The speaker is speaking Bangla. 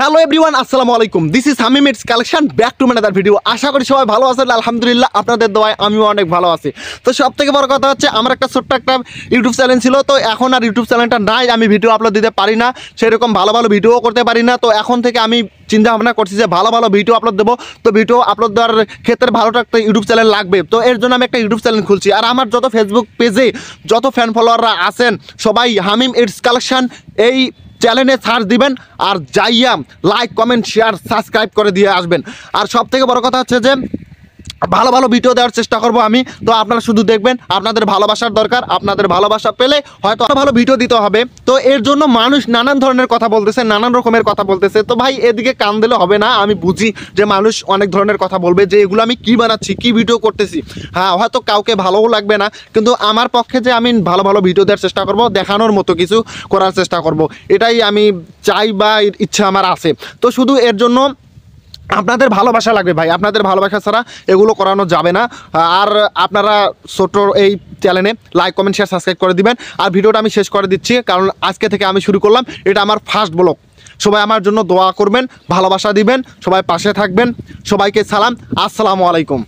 হ্যালো এভরিওয়ান, আসসালামু আলাইকুম। This is Hamim it's collection, back to another video. আশা করি সবাই ভালো আছেন। আলহামদুলিল্লাহ, আপনাদের দোয়ায় আমিও অনেক ভালো আছি। তো সব থেকে বড় কথা হচ্ছে, আমার একটা ছোট্ট একটা ইউটিউব চ্যানেল ছিল, তো এখন আর ইউটিউব চ্যানেলটা নাই। আমি ভিডিও আপলোড দিতে পারি না, সেরকম ভালো ভালো ভিডিও করতে পারি না। তো এখন থেকে আমি চিন্তা ভাবনা করছি যে ভালো ভালো ভিডিও আপলোড দেবো। তো ভিডিও আপলোড দেওয়ার ক্ষেত্রে ভালোটা একটা ইউটিউব চ্যানেল লাগবে। তো এর জন্য আমি একটা ইউটিউব চ্যানেল খুলছি। আর আমার যত ফেসবুক পেজে যত ফ্যান ফলোয়াররা আছেন, সবাই হামিম ইটস কালেকশন এই চ্যানেলে সার্চ দিবেন আর যাইয়া লাইক কমেন্ট শেয়ার সাবস্ক্রাইব করে দিয়ে আসবেন। আর সব থেকে বড় কথা হচ্ছে যে ভালো ভালো ভিডিও দেওয়ার চেষ্টা করব আমি। তো আপনারা শুধু দেখবেন, আপনাদের ভালোবাসার দরকার। আপনাদের ভালোবাসা পেলে হয়তো ভালো ভিডিও দিতে হবে। তো এর জন্য মানুষ নানান ধরনের কথা বলতেছে, নানান রকমের কথা বলতেছে। তো ভাই, এদিকে কান দিলে হবে না। আমি বুঝি যে মানুষ অনেক ধরনের কথা বলবে, যে এগুলো আমি কি বানাচ্ছি, কি ভিডিও করতেছি। হ্যাঁ, হয়তো কাউকে ভালোও লাগবে না, কিন্তু আমার পক্ষে যে আমি ভালো ভালো ভিডিও দেওয়ার চেষ্টা করব, দেখানোর মতো কিছু করার চেষ্টা করব, এটাই আমি চাই বা ইচ্ছা আমার আছে। তো শুধু এর জন্য আপনাদের ভালোবাসা লাগবে ভাই। আপনাদের ভালোবাসা ছাড়া এগুলো করানো যাবে না। আর আপনারা ছোট এই চ্যানেলে লাইক কমেন্ট শেয়ার সাবস্ক্রাইব করে দিবেন। আর ভিডিওটা আমি শেষ করে দিচ্ছি, কারণ আজকে থেকে আমি শুরু করলাম, এটা আমার ফার্স্ট ব্লগ। সবাই আমার জন্য দোয়া করবেন, ভালোবাসা দিবেন, সবাই পাশে থাকবেন। সবাইকে সালাম, আসসালামু আলাইকুম।